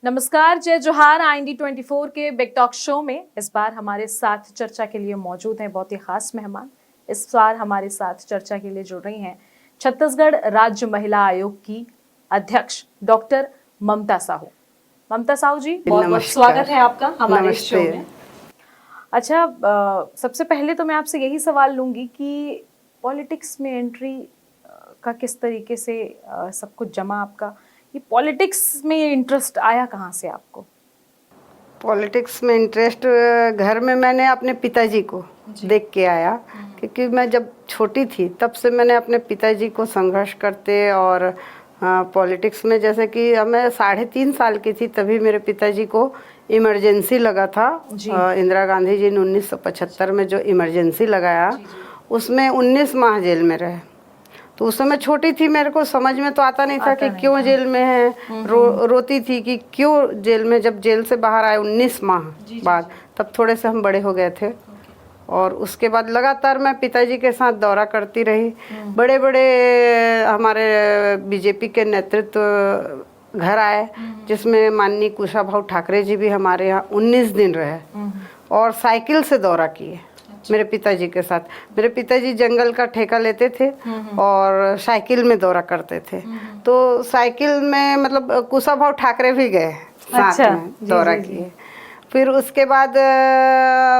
नमस्कार, जय जोहार। IND24 के बिग टॉक शो में इस बार हमारे साथ चर्चा के लिए मौजूद हैं बहुत ही खास मेहमान। इस बार हमारे साथ चर्चा के लिए जुड़ रही हैं छत्तीसगढ़ राज्य महिला आयोग की अध्यक्ष डॉक्टर ममता साहू। ममता साहू जी, बहुत बहुत स्वागत है आपका हमारे इस शो में। अच्छा, सबसे पहले तो मैं आपसे यही सवाल लूंगी कि पॉलिटिक्स में एंट्री का किस तरीके से सब कुछ जमा आपका, ये पॉलिटिक्स में ये इंटरेस्ट आया कहाँ से आपको? पॉलिटिक्स में इंटरेस्ट घर में मैंने अपने पिताजी को देख के आया, क्योंकि मैं जब छोटी थी तब से मैंने अपने पिताजी को संघर्ष करते और पॉलिटिक्स में, जैसे कि मैं 3.5 साल की थी तभी मेरे पिताजी को इमरजेंसी लगा था। इंदिरा गांधी जी ने 1975 में जो इमरजेंसी लगाया उसमें 19 माह जेल में रहे। तो उस समय छोटी थी, मेरे को समझ में तो आता नहीं था कि क्यों जेल में है। रोती थी कि क्यों जेल में। जब जेल से बाहर आए 19 माह बाद, तब थोड़े से हम बड़े हो गए थे। और उसके बाद लगातार मैं पिताजी के साथ दौरा करती रही। बड़े बड़े हमारे बीजेपी के नेतृत्व घर आए, जिसमें माननीय कुशाभाऊ ठाकरे जी भी हमारे यहाँ 19 दिन रहे और साइकिल से दौरा किए मेरे पिताजी के साथ। मेरे पिताजी जंगल का ठेका लेते थे और साइकिल में दौरा करते थे। तो साइकिल में मतलब कुशाभाऊ ठाकरे भी गए साथ में दौरा किए। फिर उसके बाद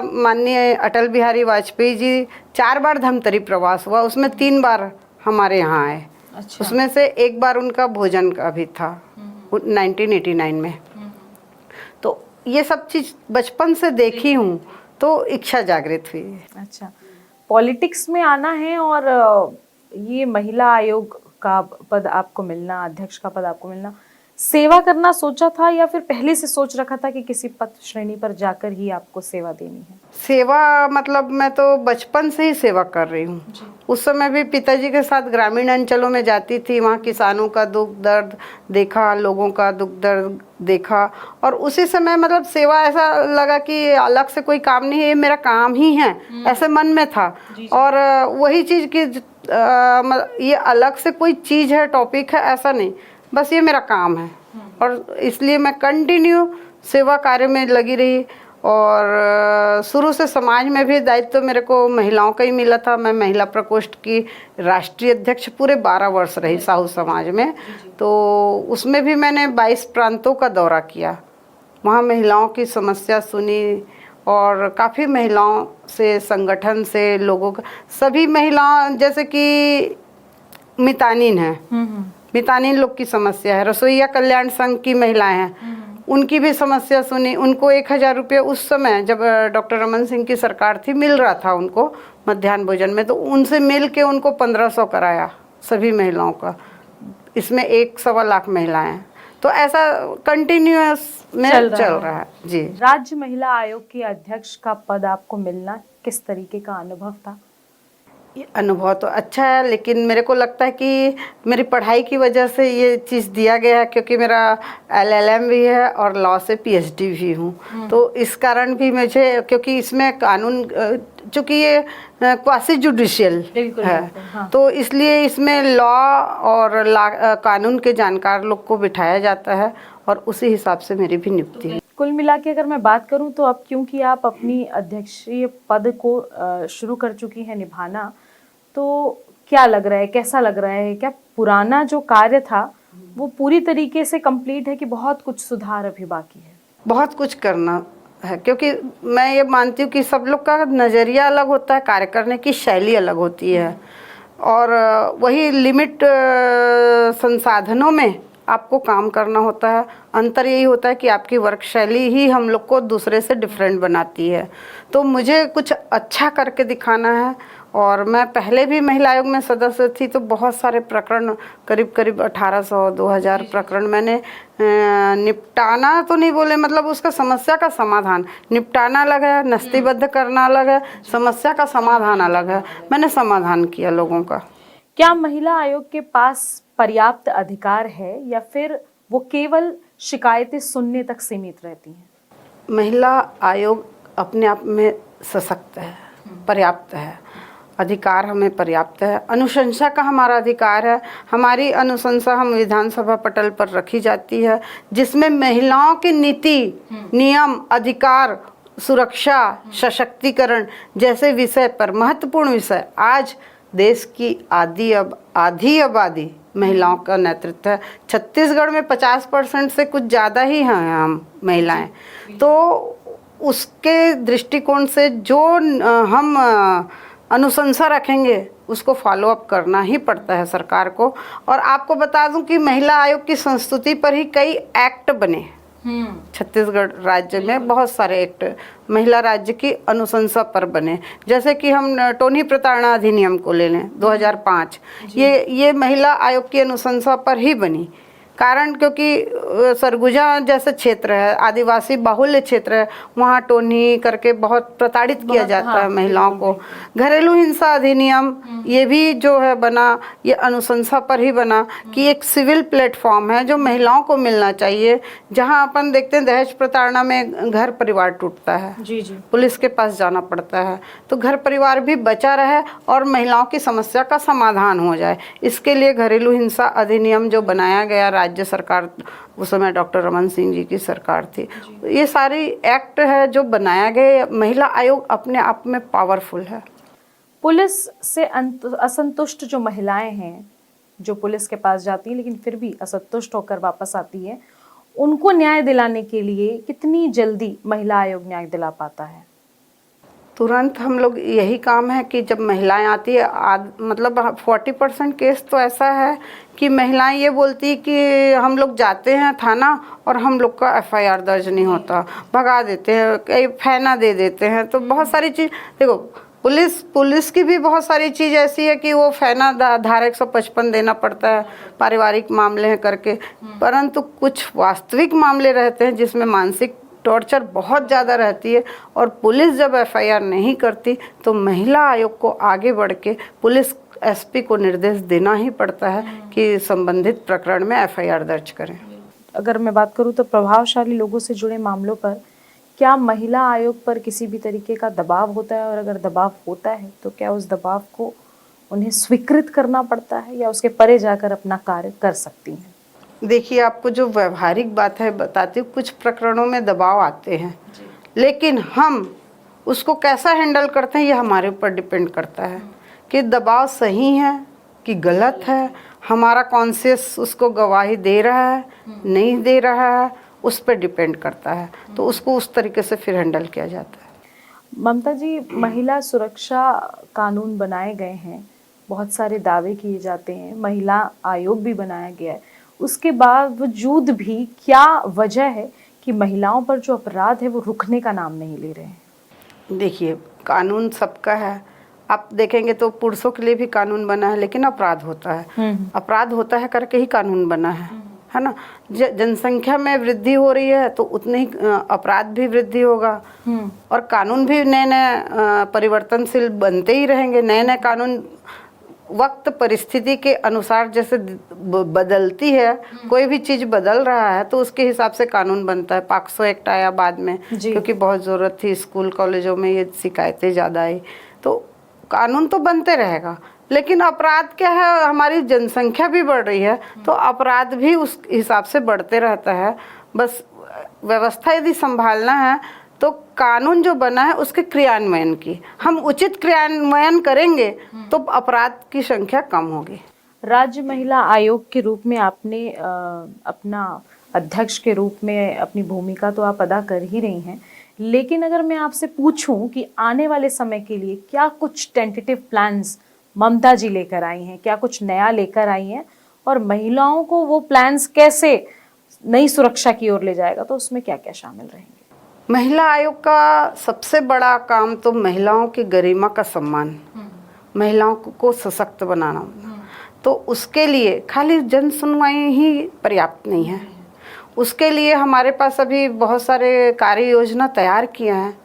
माननीय अटल बिहारी वाजपेयी जी 4 बार धमतरी प्रवास हुआ, उसमें 3 बार हमारे यहाँ आए। उसमें से 1 बार उनका भोजन का भी था 1989 में। तो ये सब चीज़ बचपन से देखी हूँ, तो इच्छा जागृत हुई। अच्छा, पॉलिटिक्स में आना है और ये महिला आयोग का पद आपको मिलना, अध्यक्ष का पद आपको मिलना, सेवा करना सोचा था या फिर पहले से सोच रखा था कि किसी पद श्रेणी पर जाकर ही आपको सेवा देनी है? सेवा मतलब मैं तो बचपन से ही सेवा कर रही हूँ। उस समय भी पिताजी के साथ ग्रामीण अंचलों में जाती थी, वहाँ किसानों का दुख दर्द देखा, लोगों का दुख दर्द देखा। और उसी समय मतलब सेवा ऐसा लगा कि अलग से कोई काम नहीं है, ये मेरा काम ही है, ऐसे मन में था। और वही चीज़ कि ये अलग से कोई चीज़ है, टॉपिक है, ऐसा नहीं, बस ये मेरा काम है। और इसलिए मैं कंटिन्यू सेवा कार्य में लगी रही। और शुरू से समाज में भी दायित्व मेरे को महिलाओं का ही मिला था। मैं महिला प्रकोष्ठ की राष्ट्रीय अध्यक्ष पूरे 12 वर्ष रही साहू समाज में। तो उसमें भी मैंने 22 प्रांतों का दौरा किया, वहाँ महिलाओं की समस्या सुनी और काफ़ी महिलाओं से, संगठन से, लोगों का, सभी महिलाओं, जैसे कि मितानिन है, मितानिन लोग की समस्या है, रसोईया कल्याण संघ की महिलाएं हैं, उनकी भी समस्या सुनी। उनको 1000 रुपये उस समय जब डॉक्टर रमन सिंह की सरकार थी मिल रहा था उनको मध्याह्न भोजन में, तो उनसे मिल के उनको 1500 कराया सभी महिलाओं का। इसमें 1.25 लाख महिलाएं हैं। तो ऐसा कंटिन्यूअस में चल रहा है जी। राज्य महिला आयोग के अध्यक्ष का पद आपको मिलना किस तरीके का अनुभव था? अनुभव तो अच्छा है, लेकिन मेरे को लगता है कि मेरी पढ़ाई की वजह से ये चीज़ दिया गया है, क्योंकि मेरा LLM भी है और लॉ से PhD भी हूँ। तो इस कारण भी मुझे, क्योंकि इसमें कानून, चूँकि ये क्वासी जुडिशियल है, हाँ। तो इसलिए इसमें लॉ और कानून के जानकार लोग को बिठाया जाता है और उसी हिसाब से मेरी भी नियुक्ति है। कुल मिला के अगर मैं बात करूं तो अब क्योंकि आप अपनी अध्यक्षीय पद को शुरू कर चुकी हैं निभाना, तो क्या लग रहा है, कैसा लग रहा है? क्या पुराना जो कार्य था वो पूरी तरीके से कंप्लीट है कि बहुत कुछ सुधार अभी बाकी है? बहुत कुछ करना है, क्योंकि मैं ये मानती हूँ कि सब लोग का नज़रिया अलग होता है, कार्य करने की शैली अलग होती है। और वही लिमिट संसाधनों में आपको काम करना होता है। अंतर यही होता है कि आपकी वर्क शैली ही हम लोग को दूसरे से डिफरेंट बनाती है। तो मुझे कुछ अच्छा करके दिखाना है। और मैं पहले भी महिला आयोग में सदस्य थी, तो बहुत सारे प्रकरण, करीब 1800-2000 प्रकरण मैंने निपटाना तो नहीं बोले, मतलब उसका समस्या का समाधान, निपटाना अलग है, नस्तीबद्ध करना अलग है, समस्या का समाधान अलग है। मैंने समाधान किया लोगों का। क्या महिला आयोग के पास पर्याप्त अधिकार है या फिर वो केवल शिकायतें सुनने तक सीमित रहती हैं? महिला आयोग अपने आप में सशक्त है, पर्याप्त है। अधिकार हमें पर्याप्त है। अनुशंसा का हमारा अधिकार है। हमारी अनुशंसा हम विधानसभा पटल पर रखी जाती है, जिसमें महिलाओं की नीति, नियम, अधिकार, सुरक्षा, सशक्तिकरण जैसे विषय पर, महत्वपूर्ण विषय, आज देश की आधी आबादी महिलाओं का नेतृत्व है। छत्तीसगढ़ में 50% से कुछ ज़्यादा ही हैं हम महिलाएं। तो उसके दृष्टिकोण से जो हम अनुशंसा रखेंगे उसको फॉलो अप करना ही पड़ता है सरकार को। और आपको बता दूं कि महिला आयोग की संस्तुति पर ही कई एक्ट बने। छत्तीसगढ़ राज्य में बहुत सारे एक्ट महिला राज्य की अनुशंसा पर बने, जैसे कि हम टोनी प्रताड़ना अधिनियम को ले लें 2005, ये महिला आयोग की अनुशंसा पर ही बनी। कारण क्योंकि सरगुजा जैसे क्षेत्र है, आदिवासी बाहुल्य क्षेत्र है, वहाँ टोनी करके बहुत प्रताड़ित किया जाता है महिलाओं को। घरेलू हिंसा अधिनियम ये भी जो है बना, ये अनुशंसा पर ही बना कि एक सिविल प्लेटफॉर्म है जो महिलाओं को मिलना चाहिए। जहाँ अपन देखते हैं दहेज प्रताड़ना में घर परिवार टूटता है, जी जी, पुलिस के पास जाना पड़ता है, तो घर परिवार भी बचा रहे और महिलाओं की समस्या का समाधान हो जाए। इसके लिए घरेलू हिंसा अधिनियम जो बनाया गया राज्य सरकार, उस समय डॉक्टर रमन सिंह जी की सरकार थी, ये सारी एक्ट है जो बनाया गया। महिला आयोग अपने आप में पावरफुल है। पुलिस से असंतुष्ट जो महिलाएं हैं, जो पुलिस के पास जाती है लेकिन फिर भी असंतुष्ट होकर वापस आती है, उनको न्याय दिलाने के लिए कितनी जल्दी महिला आयोग न्याय दिला पाता है? तुरंत हम लोग यही काम है कि जब महिलाएं आती है, मतलब 40% केस तो ऐसा है कि महिलाएं ये बोलती कि हम लोग जाते हैं थाना और हम लोग का FIR दर्ज नहीं होता, भगा देते हैं, कई फैना दे देते हैं। तो बहुत सारी चीज़ देखो, पुलिस की भी बहुत सारी चीज़ ऐसी है कि वो फैना धारा 155 देना पड़ता है, पारिवारिक मामले हैं करके, परंतु कुछ वास्तविक मामले रहते हैं जिसमें मानसिक टॉर्चर बहुत ज़्यादा रहती है। और पुलिस जब FIR नहीं करती तो महिला आयोग को आगे बढ़ के पुलिस SP को निर्देश देना ही पड़ता है कि संबंधित प्रकरण में FIR दर्ज करें। अगर मैं बात करूं तो प्रभावशाली लोगों से जुड़े मामलों पर क्या महिला आयोग पर किसी भी तरीके का दबाव होता है, और अगर दबाव होता है तो क्या उस दबाव को उन्हें स्वीकृत करना पड़ता है या उसके परे जाकर अपना कार्य कर सकती हैं? देखिए, आपको जो व्यवहारिक बात है बताती हूँ, कुछ प्रकरणों में दबाव आते हैं, लेकिन हम उसको कैसा हैंडल करते हैं ये हमारे ऊपर डिपेंड करता है कि दबाव सही है कि गलत है, हमारा कॉन्शियस उसको गवाही दे रहा है नहीं दे रहा है, उस पर डिपेंड करता है। तो उसको उस तरीके से फिर हैंडल किया जाता है। ममता जी, महिला सुरक्षा कानून बनाए गए हैं, बहुत सारे दावे किए जाते हैं, महिला आयोग भी बनाया गया है, उसके बावजूद भी क्या वजह है कि महिलाओं पर जो अपराध है वो रुकने का नाम नहीं ले रहे हैं? देखिए, कानून सबका है। आप देखेंगे तो पुरुषों के लिए भी कानून बना है, लेकिन अपराध होता है, अपराध होता है करके ही कानून बना है ना। जनसंख्या में वृद्धि हो रही है तो उतने ही अपराध भी वृद्धि होगा, और कानून भी नए नए परिवर्तनशील बनते ही रहेंगे। नए नए कानून वक्त परिस्थिति के अनुसार जैसे बदलती है, कोई भी चीज़ बदल रहा है तो उसके हिसाब से कानून बनता है। पॉक्सो एक्ट आया बाद में, क्योंकि बहुत ज़रूरत थी, स्कूल कॉलेजों में ये शिकायतें ज़्यादा आई, तो कानून तो बनते रहेगा। लेकिन अपराध क्या है, हमारी जनसंख्या भी बढ़ रही है तो अपराध भी उस हिसाब से बढ़ते रहता है। बस व्यवस्था यदि संभालना है तो कानून जो बना है उसके क्रियान्वयन की हम उचित क्रियान्वयन करेंगे तो अपराध की संख्या कम होगी। राज्य महिला आयोग के रूप में आपने अपना अध्यक्ष के रूप में अपनी भूमिका तो आप अदा कर ही रही हैं, लेकिन अगर मैं आपसे पूछूं कि आने वाले समय के लिए क्या कुछ टेंटेटिव प्लान्स ममता जी लेकर आई हैं, क्या कुछ नया लेकर आई हैं, और महिलाओं को वो प्लान्स कैसे नई सुरक्षा की ओर ले जाएगा, तो उसमें क्या क्या शामिल रहेंगे? महिला आयोग का सबसे बड़ा काम तो महिलाओं की गरिमा का सम्मान, महिलाओं को सशक्त बनाना। तो उसके लिए खाली जन सुनवाई ही पर्याप्त नहीं है, उसके लिए हमारे पास अभी बहुत सारे कार्य योजना तैयार किए हैं,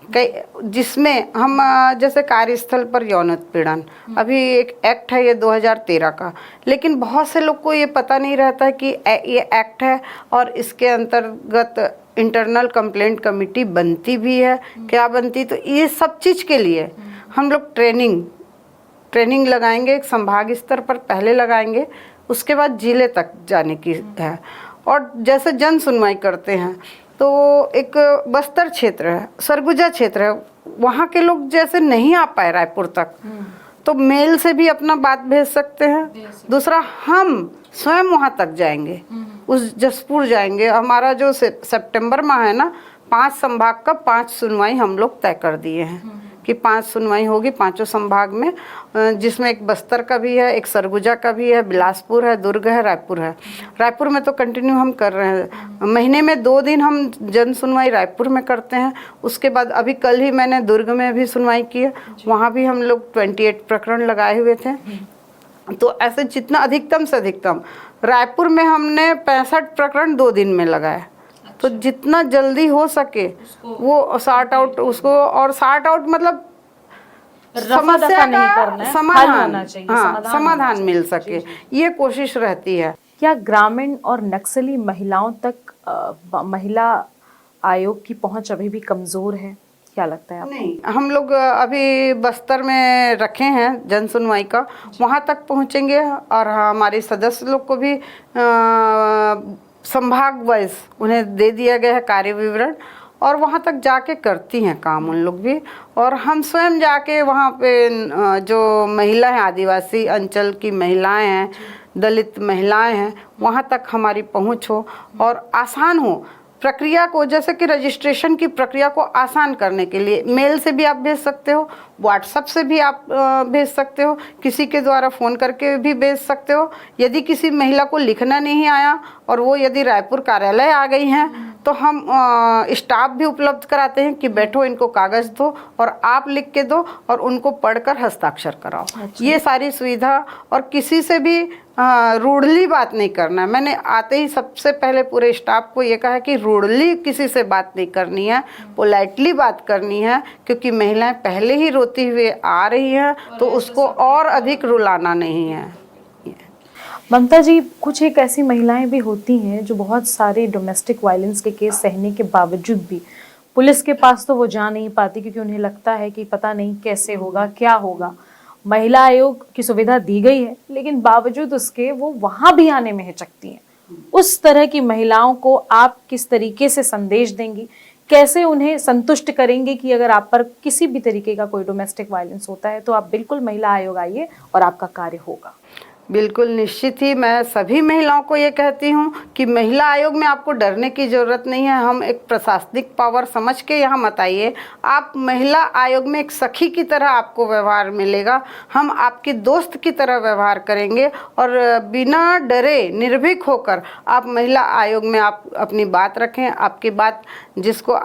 जिसमें हम जैसे कार्यस्थल पर यौन उत्पीड़न, अभी एक एक्ट है ये 2013 का, लेकिन बहुत से लोग को ये पता नहीं रहता है कि ये एक्ट है और इसके अंतर्गत इंटरनल कंप्लेंट कमेटी बनती भी है, क्या बनती। तो ये सब चीज़ के लिए हम लोग ट्रेनिंग लगाएंगे। एक संभाग स्तर पर पहले लगाएंगे, उसके बाद जिले तक जाने की है। और जैसे जन सुनवाई करते हैं तो एक बस्तर क्षेत्र है, सरगुजा क्षेत्र है, वहाँ के लोग जैसे नहीं आ पाए रायपुर तक, तो मेल से भी अपना बात भेज सकते हैं। दूसरा, हम स्वयं वहाँ तक जाएंगे, उस जसपुर जाएंगे। हमारा जो सितंबर माह है ना, 5 संभाग का 5 सुनवाई हम लोग तय कर दिए हैं कि 5 सुनवाई होगी 5 संभाग में, जिसमें एक बस्तर का भी है, एक सरगुजा का भी है, बिलासपुर है, दुर्ग है, रायपुर है। रायपुर में तो कंटिन्यू हम कर रहे हैं, महीने में 2 दिन हम जन सुनवाई रायपुर में करते हैं। उसके बाद अभी कल ही मैंने दुर्ग में भी सुनवाई की है, वहाँ भी हम लोग 28 प्रकरण लगाए हुए थे। तो ऐसे जितना अधिकतम से अधिकतम, रायपुर में हमने 65 प्रकरण 2 दिन में लगाए। तो जितना जल्दी हो सके वो सॉर्ट आउट उसको, और सॉर्ट आउट मतलब समस्या का समाधान, हाँ, समाधान मिल सके, ये कोशिश रहती है। क्या ग्रामीण और नक्सली महिलाओं तक महिला आयोग की पहुंच अभी भी कमजोर है, क्या लगता है आपको? नहीं, हम लोग अभी बस्तर में रखे हैं जन सुनवाई का, वहाँ तक पहुँचेंगे। और हमारे सदस्य लोग को भी संभाग वाइज उन्हें दे दिया गया है कार्य विवरण, और वहाँ तक जाके करती हैं काम उन लोग भी। और हम स्वयं जाके वहाँ पे जो महिला हैं, आदिवासी अंचल की महिलाएं हैं, दलित महिलाएं हैं, वहाँ तक हमारी पहुँच हो और आसान हो प्रक्रिया को। जैसे कि रजिस्ट्रेशन की प्रक्रिया को आसान करने के लिए मेल से भी आप भेज सकते हो, व्हाट्सएप से भी आप भेज सकते हो, किसी के द्वारा फ़ोन करके भी भेज सकते हो। यदि किसी महिला को लिखना नहीं आया और वो यदि रायपुर कार्यालय आ गई हैं, तो हम स्टाफ भी उपलब्ध कराते हैं कि बैठो, इनको कागज़ दो और आप लिख के दो और उनको पढ़कर हस्ताक्षर कराओ। अच्छा। ये सारी सुविधा, और किसी से भी रूडली बात नहीं करना है। मैंने आते ही सबसे पहले पूरे स्टाफ को ये कहा कि रूडली किसी से बात नहीं करनी है, पोलाइटली बात करनी है, क्योंकि महिलाएं पहले ही रोती हुए आ रही हैं, तो उसको और अधिक रुलाना नहीं है। ममता जी, कुछ एक ऐसी महिलाएं भी होती हैं जो बहुत सारे डोमेस्टिक वायलेंस के केस सहने के बावजूद भी पुलिस के पास तो वो जा नहीं पाती, क्योंकि उन्हें लगता है कि पता नहीं कैसे होगा, क्या होगा। महिला आयोग की सुविधा दी गई है, लेकिन बावजूद उसके वो वहां भी आने में हिचकती हैं। उस तरह की महिलाओं को आप किस तरीके से संदेश देंगी, कैसे उन्हें संतुष्ट करेंगे कि अगर आप पर किसी भी तरीके का कोई डोमेस्टिक वायलेंस होता है तो आप बिल्कुल महिला आयोग आइए और आपका कार्य होगा? बिल्कुल निश्चित ही मैं सभी महिलाओं को ये कहती हूँ कि महिला आयोग में आपको डरने की ज़रूरत नहीं है। हम एक प्रशासनिक पावर समझ के यहाँ मत आइए। आप महिला आयोग में एक सखी की तरह आपको व्यवहार मिलेगा, हम आपकी दोस्त की तरह व्यवहार करेंगे और बिना डरे निर्भीक होकर आप महिला आयोग में आप अपनी बात रखें। आपकी बात जिसको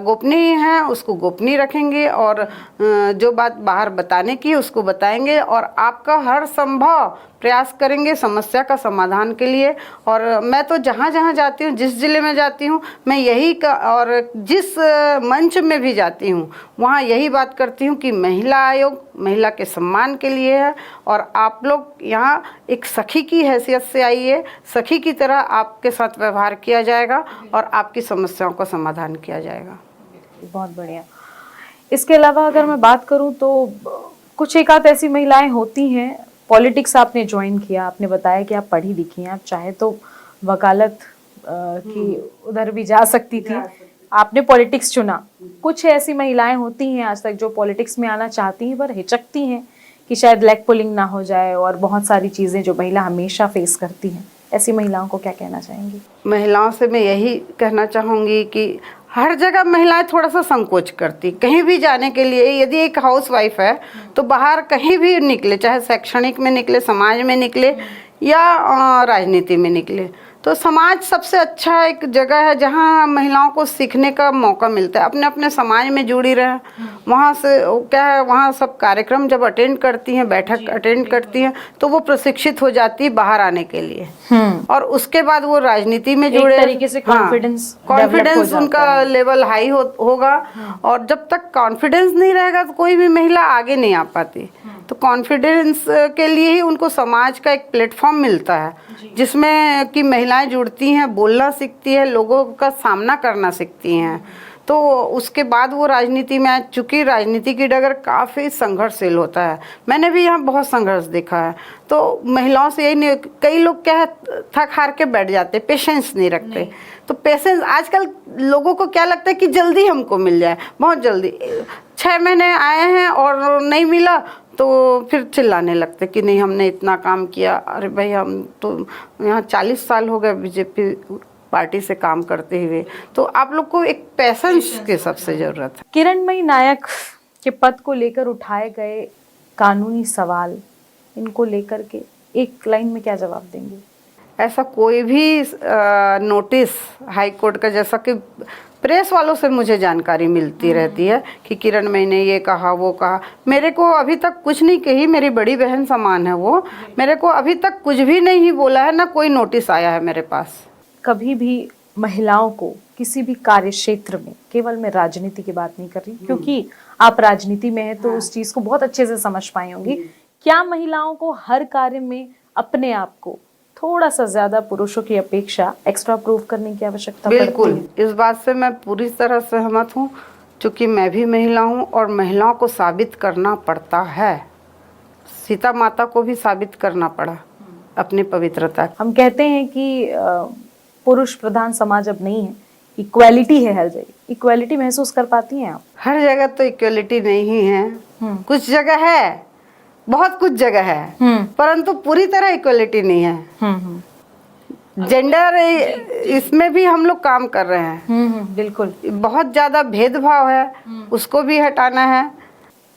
गोपनीय है उसको गोपनीय रखेंगे और जो बात बाहर बताने की उसको बताएंगे और आपका हर संभव प्रयास करेंगे समस्या का समाधान के लिए। और मैं तो जहाँ जहाँ जाती हूँ, जिस ज़िले में जाती हूँ, मैं यही और जिस मंच में भी जाती हूँ वहाँ यही बात करती हूँ कि महिला आयोग महिला के सम्मान के लिए है और आप लोग यहाँ एक सखी की हैसियत से आइए, सखी की तरह आपके साथ व्यवहार किया जाएगा और आपकी समस्याओं का समाधान किया जाएगा। बहुत बढ़िया। इसके अलावा अगर मैं बात करूँ तो कुछ एक आध ऐसी महिलाएं होती हैं, पॉलिटिक्स आपने ज्वाइन किया, आपने बताया कि आप पढ़ी लिखी हैं, आप चाहे तो वकालत की उधर भी जा सकती थी, आपने पॉलिटिक्स चुना। कुछ ऐसी महिलाएं होती हैं आज तक जो पॉलिटिक्स में आना चाहती हैं पर हिचकती हैं कि शायद लेग पुलिंग ना हो जाए और बहुत सारी चीज़ें जो महिला हमेशा फेस करती हैं। ऐसी महिलाओं को क्या कहना चाहेंगी? महिलाओं से मैं यही कहना चाहूँगी कि हर जगह महिलाएं थोड़ा सा संकोच करती, कहीं भी जाने के लिए। यदि एक हाउसवाइफ है तो बाहर कहीं भी निकले, चाहे शैक्षणिक में निकले, समाज में निकले या राजनीति में निकले, तो समाज सबसे अच्छा एक जगह है जहाँ महिलाओं को सीखने का मौका मिलता है। अपने अपने समाज में जुड़ी रहें, वहाँ से क्या है, वहाँ सब कार्यक्रम जब अटेंड करती हैं, बैठक अटेंड करती हैं, तो वो प्रशिक्षित हो जाती है बाहर आने के लिए और उसके बाद वो राजनीति में जुड़े, तरीके से कॉन्फिडेंस उनका लेवल हाई होगा। और जब तक कॉन्फिडेंस नहीं रहेगा तो कोई भी महिला आगे नहीं आ पाती। तो कॉन्फिडेंस के लिए ही उनको समाज का एक प्लेटफॉर्म मिलता है जिसमें कि महिलाएं जुड़ती हैं, बोलना सीखती है, लोगों का सामना करना सीखती हैं। तो उसके बाद वो राजनीति में, चूँकि राजनीति की डगर काफ़ी संघर्षशील होता है, मैंने भी यहाँ बहुत संघर्ष देखा है। तो महिलाओं से यही नहीं, कई लोग क्या है थक हार के बैठ जाते, पेशेंस नहीं रखते। तो पेशेंस आजकल लोगों को क्या लगता है कि जल्दी हमको मिल जाए, बहुत जल्दी। 6 महीने आए हैं और नहीं मिला तो फिर चिल्लाने लगते कि नहीं हमने इतना काम किया। अरे भाई हम तो यहाँ 40 साल हो गए बीजेपी पार्टी से काम करते हुए। तो आप लोग को एक पेशेंस की सबसे ज़रूरत है। किरणमयी नायक के पद को लेकर उठाए गए कानूनी सवाल, इनको लेकर के एक लाइन में क्या जवाब देंगे? ऐसा कोई भी नोटिस हाई कोर्ट का, जैसा कि प्रेस वालों से मुझे जानकारी मिलती रहती है कि किरणमयी ने ये कहा वो कहा, मेरे को अभी तक कुछ नहीं कही। मेरी बड़ी बहन समान है वो, मेरे को अभी तक कुछ भी नहीं बोला है, ना कोई नोटिस आया है मेरे पास। कभी भी महिलाओं को किसी भी कार्य क्षेत्र में, केवल मैं राजनीति की बात नहीं कर रही क्योंकि आप राजनीति में हैं तो उस चीज को बहुत अच्छे से समझ पाई होंगी, क्या महिलाओं को हर कार्य में अपने आप को थोड़ा सा ज्यादा पुरुषों की अपेक्षा एक्स्ट्रा प्रूव करने की आवश्यकता पड़ती है? बिल्कुल, इस बात से मैं पूरी तरह सहमत हूँ, क्योंकि मैं भी महिला हूँ और महिलाओं को साबित करना पड़ता है। सीता माता को भी साबित करना पड़ा अपनी पवित्रता। हम कहते हैं कि पुरुष प्रधान समाज अब नहीं है, इक्वालिटी है हर जगह। इक्वालिटी महसूस कर पाती हैं आप? हर जगह तो इक्वलिटी नहीं है, कुछ जगह है, बहुत कुछ जगह है, परंतु पूरी तरह इक्वलिटी नहीं है। जेंडर इसमें भी हम लोग काम कर रहे हैं। बिल्कुल, बहुत ज्यादा भेदभाव है, उसको भी हटाना है।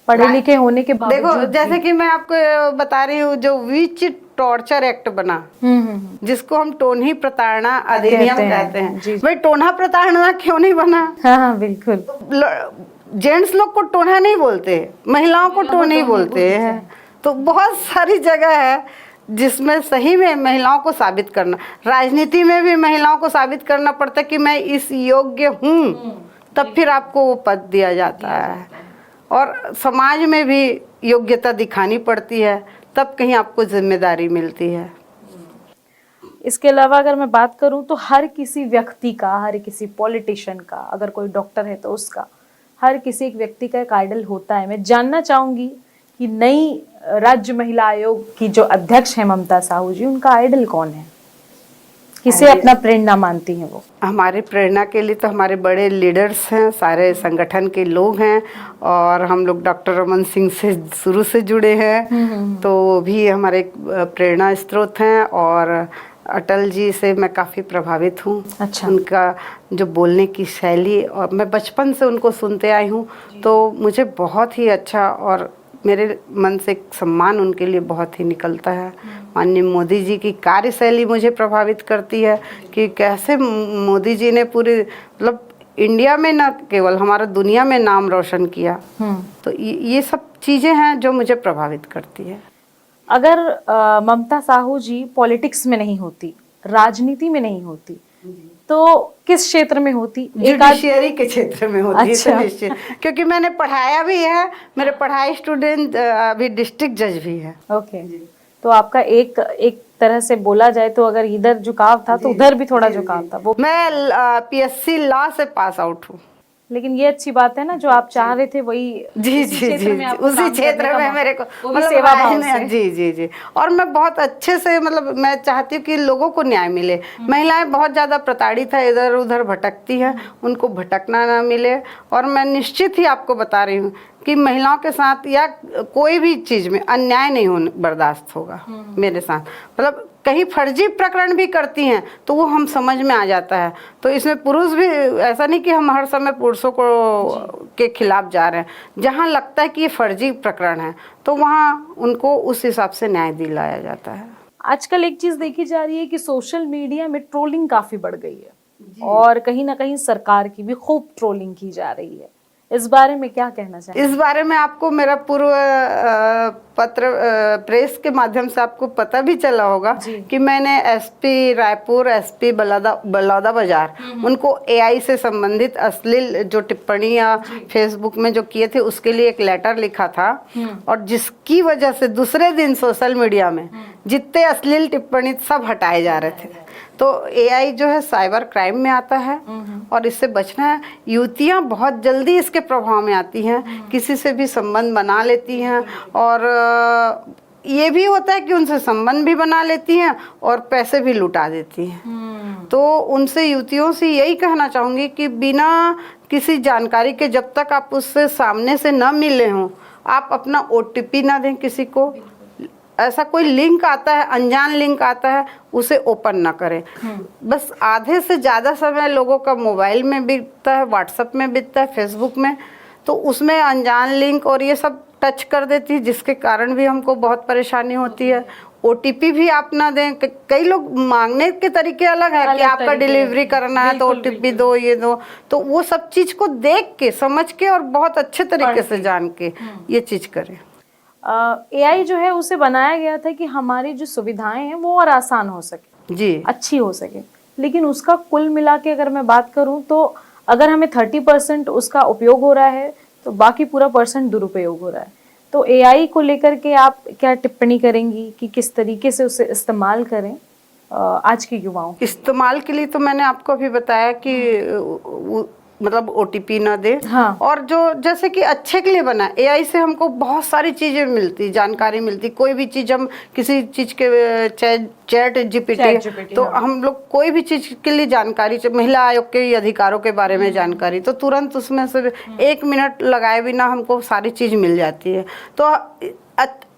पढ़े लिखे होने के बावजूद देखो, जैसे कि मैं आपको बता रही हूँ, जो विच टॉर्चर एक्ट बना, जिसको हम टोन्ही प्रताड़ना अधिनियम कहते हैं, भाई टोन्हा प्रताड़ना क्यों नहीं बना? हाँ, बिल्कुल। जेंट्स लोग को टोन्हा नहीं बोलते, महिलाओं को टोन्ही बोलते हैं। तो बहुत सारी जगह है जिसमें सही में महिलाओं को साबित करना, राजनीति में भी महिलाओं को साबित करना पड़ता है कि मैं इस योग्य हूँ, तब फिर आपको वो पद दिया जाता है। और समाज में भी योग्यता दिखानी पड़ती है, तब कहीं आपको जिम्मेदारी मिलती है। इसके अलावा अगर मैं बात करूं तो हर किसी व्यक्ति का, हर किसी पॉलिटिशियन का, अगर कोई डॉक्टर है तो उसका, हर किसी एक व्यक्ति का एक आइडल होता है। मैं जानना चाहूंगी कि नई राज्य महिला आयोग की जो अध्यक्ष है ममता साहू जी, उनका आइडल कौन है? किसे अपना प्रेरणा मानती हैं वो? हमारी प्रेरणा के लिए तो हमारे बड़े लीडर्स हैं, सारे संगठन के लोग हैं, और हम लोग डॉक्टर रमन सिंह से शुरू से जुड़े हैं, तो वो भी हमारे प्रेरणा स्रोत हैं। और अटल जी से मैं काफ़ी प्रभावित हूँ। अच्छा। उनका जो बोलने की शैली, और मैं बचपन से उनको सुनते आई हूँ, तो मुझे बहुत ही अच्छा, और मेरे मन से सम्मान उनके लिए बहुत ही निकलता है। माननीय मोदी जी की कार्यशैली मुझे प्रभावित करती है कि कैसे मोदी जी ने पूरे मतलब इंडिया में, न केवल हमारा दुनिया में नाम रोशन किया। तो ये सब चीज़ें हैं जो मुझे प्रभावित करती है। अगर ममता साहू जी पॉलिटिक्स में नहीं होती, राजनीति में नहीं होती, तो किस क्षेत्र में होती? जुडिशियरी के क्षेत्र में होती। अच्छा। है निश्चित, क्योंकि मैंने पढ़ाया भी है, मेरे पढ़ाई स्टूडेंट अभी डिस्ट्रिक्ट जज भी है। ओके, तो आपका एक तरह से बोला जाए तो अगर इधर झुकाव था तो उधर भी थोड़ा झुकाव था। वो मैं PSC लॉ से पास आउट हूँ। लेकिन ये अच्छी बात है ना, जो आप चाह रहे थे वही जी उसी जी क्षेत्र जी में आपको उसी काम क्षेत्र करने का में मेरे को वो भी सेवा भाव से। जी जी जी। और मैं बहुत अच्छे से, मतलब मैं चाहती हूँ कि लोगों को न्याय मिले। महिलाएं बहुत ज़्यादा प्रताड़ित है, इधर उधर भटकती हैं, उनको भटकना ना मिले। और मैं निश्चित ही आपको बता रही हूँ कि महिलाओं के साथ या कोई भी चीज़ में अन्याय नहीं होने बर्दाश्त होगा मेरे साथ। मतलब कहीं फर्जी प्रकरण भी करती हैं तो वो हम समझ में आ जाता है। तो इसमें पुरुष भी, ऐसा नहीं कि हम हर समय पुरुषों को के खिलाफ जा रहे हैं। जहाँ लगता है कि ये फर्जी प्रकरण है तो वहाँ उनको उस हिसाब से न्याय दिलाया जाता है। आजकल एक चीज देखी जा रही है कि सोशल मीडिया में ट्रोलिंग काफी बढ़ गई है और कहीं ना कहीं सरकार की भी खूब ट्रोलिंग की जा रही है। इस बारे में क्या कहना चाहिए? इस बारे में आपको मेरा पूर्व पत्र प्रेस के माध्यम से आपको पता भी चला होगा कि मैंने एसपी रायपुर, एसपी बलौदाबाजार, उनको AI से संबंधित अश्लील जो टिप्पणियां फेसबुक में जो किए थे उसके लिए एक लेटर लिखा था। और जिसकी वजह से दूसरे दिन सोशल मीडिया में जितने अश्लील टिप्पणी सब हटाए जा रहे थे। तो एआई जो है साइबर क्राइम में आता है और इससे बचना है। युवतियां बहुत जल्दी इसके प्रभाव में आती हैं, किसी से भी संबंध बना लेती हैं और ये भी होता है कि उनसे संबंध भी बना लेती हैं और पैसे भी लुटा देती हैं। तो उनसे युवतियों से यही कहना चाहूँगी कि बिना किसी जानकारी के जब तक आप उससे सामने से न मिले हों, आप अपना ओटीपी ना दें किसी को। ऐसा कोई लिंक आता है, अनजान लिंक आता है, उसे ओपन ना करें। बस आधे से ज़्यादा समय लोगों का मोबाइल में बीतता है, व्हाट्सएप में बीतता है, फेसबुक में, तो उसमें अनजान लिंक और ये सब टच कर देती है, जिसके कारण भी हमको बहुत परेशानी होती है। ओटीपी भी आप ना दें। कई लोग मांगने के तरीके अलग है कि आपका डिलीवरी करना है तो ओटीपी दो, ये दो, तो वो सब चीज़ को देख के, समझ के और बहुत अच्छे तरीके से जान के ये चीज़ करें। एआई जो है उसे बनाया गया था कि हमारी जो सुविधाएं हैं वो और आसान हो सके जी, अच्छी हो सके, लेकिन उसका कुल मिला के अगर मैं बात करूं तो अगर हमें 30% उसका उपयोग हो रहा है तो बाकी पूरा % दुरुपयोग हो रहा है। तो एआई को लेकर के आप क्या टिप्पणी करेंगी कि किस तरीके से उसे इस्तेमाल करें आज के युवाओं? इस्तेमाल के लिए तो मैंने आपको अभी बताया कि मतलब ओटीपी ना दे। हाँ। और जो जैसे कि अच्छे के लिए बना है, एआई से हमको बहुत सारी चीज़ें मिलती, जानकारी मिलती। कोई भी चीज़ हम किसी चीज़ के चैट जीपीटी, तो हाँ। हम लोग कोई भी चीज़ के लिए जानकारी, महिला आयोग के अधिकारों के बारे में जानकारी, तो तुरंत उसमें से 1 मिनट लगाए बिना हमको सारी चीज़ मिल जाती है। तो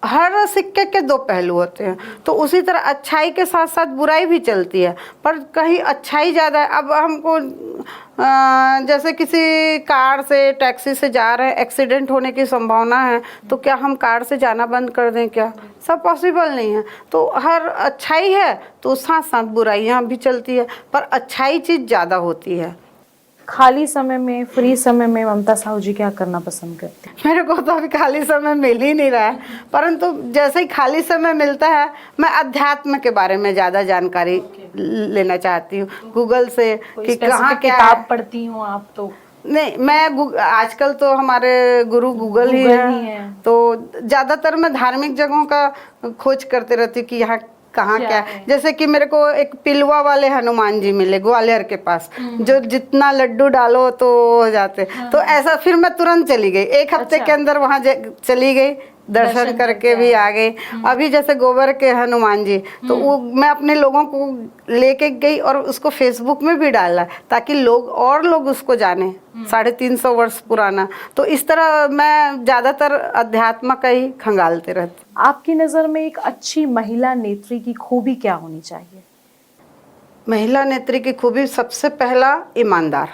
हर सिक्के के 2 पहलू होते हैं, तो उसी तरह अच्छाई के साथ साथ बुराई भी चलती है, पर कहीं अच्छाई ज़्यादा है। अब हमको जैसे किसी कार से, टैक्सी से जा रहे हैं, एक्सीडेंट होने की संभावना है, तो क्या हम कार से जाना बंद कर दें क्या? सब पॉसिबल नहीं है। तो हर अच्छाई है तो साथ साथ बुराइयाँ भी चलती है, पर अच्छाई चीज़ ज़्यादा होती है। खाली समय में, फ्री समय में ममता साहू जी क्या करना पसंद करते हैं? मेरे को तो अभी खाली समय मिल ही नहीं रहा है, परंतु जैसे ही खाली समय मिलता है मैं अध्यात्म के बारे में ज़्यादा जानकारी लेना चाहती हूँ गूगल से कि कहाँ क्या किताब पढ़ती हूँ आप? तो नहीं, मैं आजकल तो हमारे गुरु गूगल ही है, तो ज़्यादातर मैं धार्मिक जगहों का खोज करते रहती हूँ कि यहाँ कहाँ क्या है। जैसे कि मेरे को एक पिलवा वाले हनुमान जी मिले ग्वालियर के पास, जो जितना लड्डू डालो तो हो जाते। तो ऐसा फिर मैं तुरंत चली गई, 1 हफ्ते के अंदर वहाँ चली गई, दर्शन करके भी आ गई। अभी जैसे गोबर के हनुमान जी, तो वो मैं अपने लोगों को लेके गई और उसको फेसबुक में भी डाला ताकि लोग उसको जाने। 350 वर्ष पुराना। तो इस तरह मैं ज़्यादातर अध्यात्म का ही खंगालते रहती। आपकी नज़र में एक अच्छी महिला नेत्री की खूबी क्या होनी चाहिए? महिला नेत्री की खूबी सबसे पहला ईमानदार।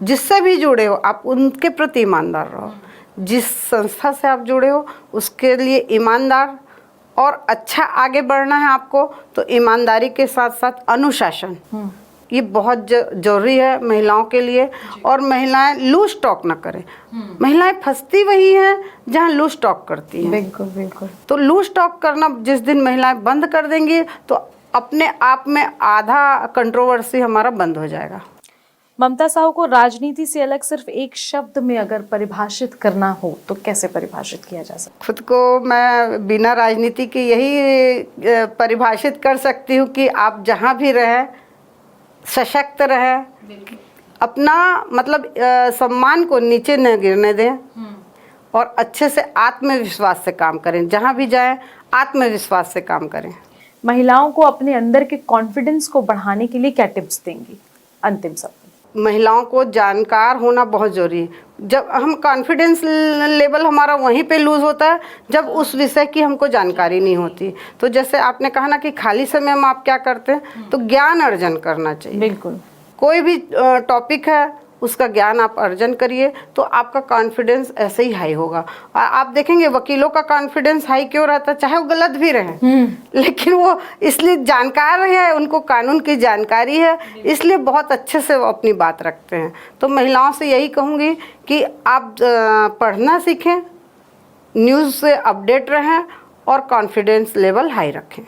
जिससे भी जुड़े हो आप उनके प्रति ईमानदार रहो। जिस संस्था से आप जुड़े हो उसके लिए ईमानदार, और अच्छा आगे बढ़ना है आपको तो ईमानदारी के साथ साथ अनुशासन, ये बहुत जरूरी है महिलाओं के लिए। और महिलाएं लूज टॉक ना करें। महिलाएं फंसती वही हैं जहां लूज टॉक करती हैं। बिल्कुल बिल्कुल। तो लूज टॉक करना जिस दिन महिलाएं बंद कर देंगी तो अपने आप में आधा कंट्रोवर्सी हमारा बंद हो जाएगा। ममता साहू को राजनीति से अलग सिर्फ एक शब्द में अगर परिभाषित करना हो तो कैसे परिभाषित किया जा सकता? खुद को मैं बिना राजनीति के यही परिभाषित कर सकती हूँ कि आप जहाँ भी रहें सशक्त रहें, अपना मतलब सम्मान को नीचे न गिरने दें और अच्छे से आत्मविश्वास से काम करें। जहाँ भी जाएं आत्मविश्वास से काम करें। महिलाओं को अपने अंदर के कॉन्फिडेंस को बढ़ाने के लिए क्या टिप्स देंगी? अंतिम शब्द। महिलाओं को जानकार होना बहुत ज़रूरी है। जब हम कॉन्फिडेंस लेवल हमारा वहीं पे लूज़ होता है जब उस विषय की हमको जानकारी नहीं होती। तो जैसे आपने कहा ना कि खाली समय में आप क्या करते हैं, तो ज्ञान अर्जन करना चाहिए। बिल्कुल। कोई भी टॉपिक है उसका ज्ञान आप अर्जन करिए तो आपका कॉन्फिडेंस ऐसे ही हाई होगा। आप देखेंगे वकीलों का कॉन्फिडेंस हाई क्यों रहता है, चाहे वो गलत भी रहे, लेकिन वो इसलिए जानकार है, उनको कानून की जानकारी है, इसलिए बहुत अच्छे से वो अपनी बात रखते हैं। तो महिलाओं से यही कहूँगी कि आप पढ़ना सीखें, न्यूज़ से अपडेट रहें और कॉन्फिडेंस लेवल हाई रखें।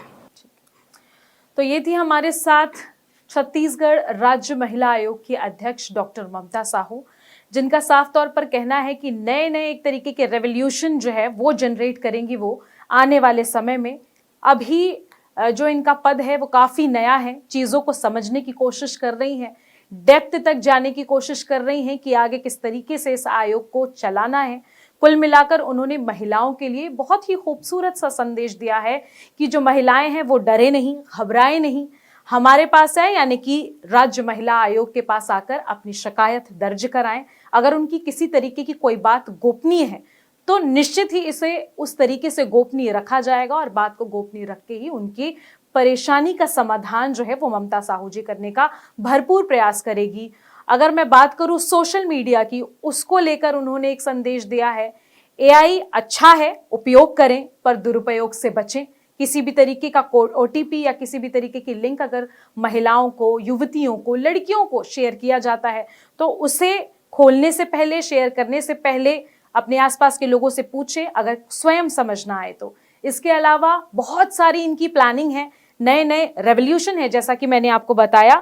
तो ये थी हमारे साथ छत्तीसगढ़ राज्य महिला आयोग की अध्यक्ष डॉक्टर ममता साहू, जिनका साफ तौर पर कहना है कि नए नए एक तरीके के रेवोल्यूशन जो है वो जनरेट करेंगी वो आने वाले समय में। अभी जो इनका पद है वो काफ़ी नया है, चीज़ों को समझने की कोशिश कर रही हैं, डेप्थ तक जाने की कोशिश कर रही हैं कि आगे किस तरीके से इस आयोग को चलाना है। कुल मिलाकर उन्होंने महिलाओं के लिए बहुत ही खूबसूरत सा संदेश दिया है कि जो महिलाएं हैं वो डरे नहीं, घबराए नहीं, हमारे पास आए, यानी कि राज्य महिला आयोग के पास आकर अपनी शिकायत दर्ज कराएं। अगर उनकी किसी तरीके की कोई बात गोपनीय है तो निश्चित ही इसे उस तरीके से गोपनीय रखा जाएगा और बात को गोपनीय रख के ही उनकी परेशानी का समाधान जो है वो ममता साहू जी करने का भरपूर प्रयास करेगी। अगर मैं बात करूं सोशल मीडिया की, उसको लेकर उन्होंने एक संदेश दिया है, एआई अच्छा है, उपयोग करें पर दुरुपयोग से बचें। किसी भी तरीके का ओटीपी या किसी भी तरीके की लिंक अगर महिलाओं को, युवतियों को, लड़कियों को शेयर किया जाता है तो उसे खोलने से पहले, शेयर करने से पहले अपने आसपास के लोगों से पूछें, अगर स्वयं समझ ना आए तो। इसके अलावा बहुत सारी इनकी प्लानिंग है, नए नए रेवोल्यूशन है, जैसा कि मैंने आपको बताया।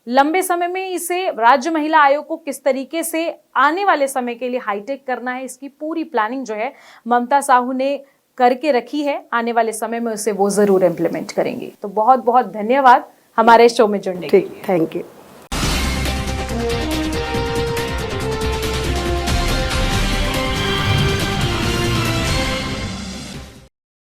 लंबे समय में इसे राज्य महिला आयोग को किस तरीके से आने वाले समय के लिए हाईटेक करना है, इसकी पूरी प्लानिंग जो है ममता साहू ने करके रखी है। आने वाले समय में उसे वो जरूर इम्प्लीमेंट करेंगे। तो बहुत बहुत धन्यवाद हमारे शो में जुड़ने के लिए। ठीक, थैंक यू।